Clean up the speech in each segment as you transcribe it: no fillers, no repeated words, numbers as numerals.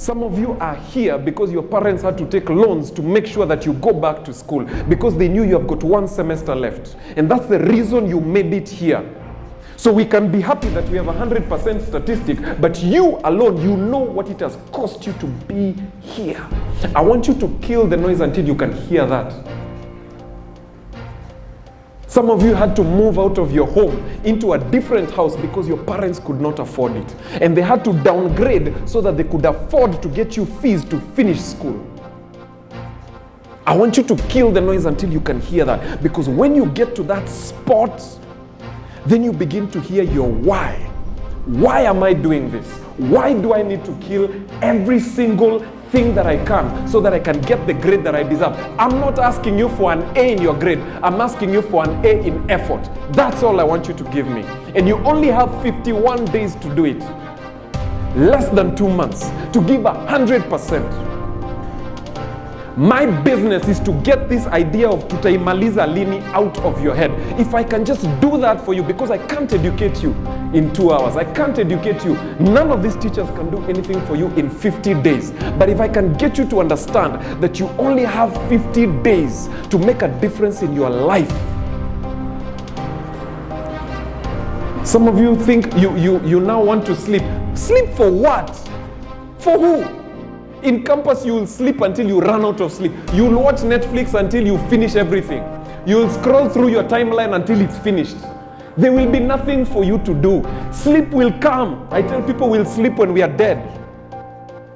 Some of you are here because your parents had to take loans to make sure that you go back to school because they knew you have got 1 semester left. And that's the reason you made it here. So we can be happy that we have 100% statistic, but you alone, you know what it has cost you to be here. I want you to kill the noise until you can hear that. Some of you had to move out of your home into a different house because your parents could not afford it. And they had to downgrade so that they could afford to get you fees to finish school. I want you to kill the noise until you can hear that. Because when you get to that spot, then you begin to hear your why. Why am I doing this? Why do I need to kill every single thing that I can so that I can get the grade that I deserve? I'm not asking you for an A in your grade. I'm asking you for an A in effort. That's all I want you to give me. And you only have 51 days to do it. Less than 2 months to give 100%. My business is to get this idea of tutaimaliza lini out of your head. If I can just do that for you, because I can't educate you in 2 hours. I can't educate you. None of these teachers can do anything for you in 50 days. But if I can get you to understand that you only have 50 days to make a difference in your life. Some of you think you now want to sleep. Sleep for what? For who? In campus, you will sleep until you run out of sleep. You will watch Netflix until you finish everything. You will scroll through your timeline until it's finished. There will be nothing for you to do. Sleep will come. I tell people we'll sleep when we are dead.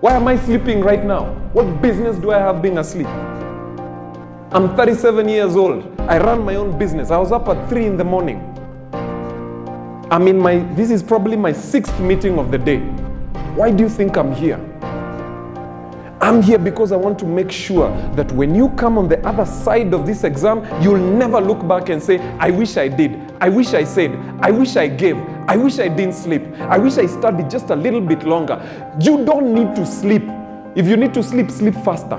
Why am I sleeping right now? What business do I have being asleep? I'm 37 years old. I run my own business. I was up at 3 in the morning. This is probably my 6th meeting of the day. Why do you think I'm here? I'm here because I want to make sure that when you come on the other side of this exam, you'll never look back and say, I wish I did, I wish I said, I wish I gave, I wish I didn't sleep, I wish I studied just a little bit longer. You don't need to sleep. If you need to sleep, sleep faster.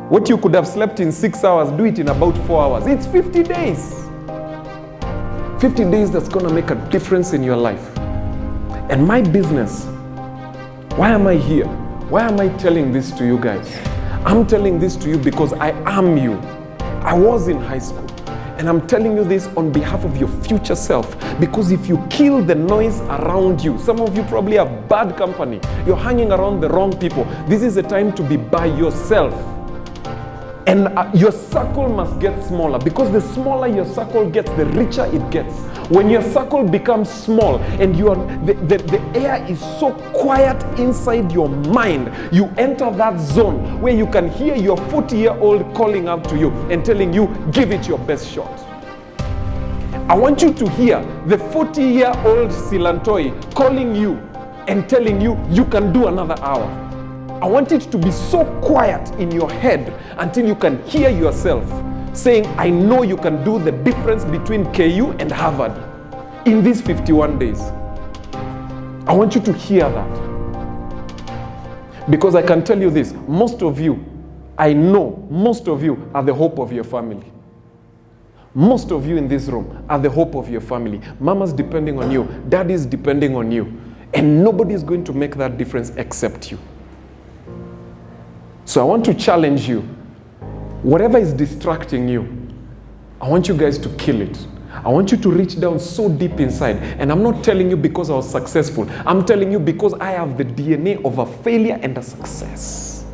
What you could have slept in 6 hours, do it in about 4 hours. It's 50 days. 50 days that's going to make a difference in your life. And my business, why am I here? Why am I telling this to you guys? I'm telling this to you because I am you. I was in high school. And I'm telling you this on behalf of your future self. Because if you kill the noise around you, some of you probably have bad company. You're hanging around the wrong people. This is the time to be by yourself. And your circle must get smaller. Because the smaller your circle gets, the richer it gets. When your circle becomes small and the air is so quiet inside your mind, you enter that zone where you can hear your 40-year-old calling out to you and telling you, give it your best shot. I want you to hear the 40-year-old Silantoi calling you and telling you, you can do another hour. I want it to be so quiet in your head until you can hear yourself saying, I know you can do the difference between KU and Harvard in these 51 days. I want you to hear that. Because I can tell you this, most of you, I know most of you are the hope of your family. Most of you in this room are the hope of your family. Mama's depending on you, daddy's depending on you, and nobody's going to make that difference except you. So I want to challenge you. Whatever is distracting you, I want you guys to kill it. I want you to reach down so deep inside. And I'm not telling you because I was successful. I'm telling you because I have the DNA of a failure and a success.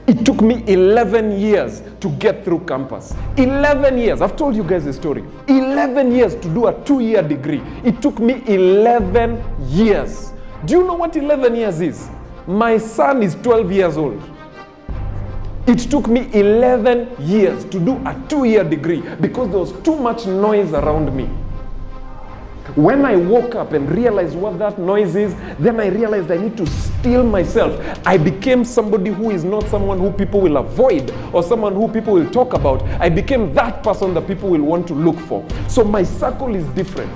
It took me 11 years to get through campus. 11 years. I've told you guys the story. 11 years to do a 2-year degree. It took me 11 years. Do you know what 11 years is? My son is 12 years old. It took me 11 years to do a 2-year degree because there was too much noise around me. When I woke up and realized what that noise is, then I realized I need to still myself. I became somebody who is not someone who people will avoid or someone who people will talk about. I became that person that people will want to look for. So my circle is different.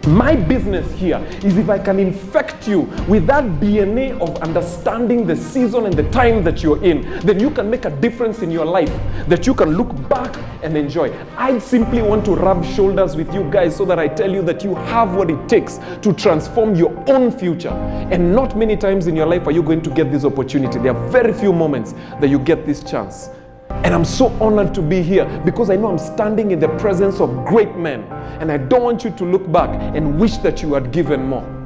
My business here is if I can infect you with that DNA of understanding the season and the time that you're in, then you can make a difference in your life that you can look back and enjoy. I simply want to rub shoulders with you guys so that I tell you that you have what it takes to transform your own future. And not many times in your life are you going to get this opportunity. There are very few moments that you get this chance. And I'm so honored to be here because I know I'm standing in the presence of great men. And I don't want you to look back and wish that you had given more.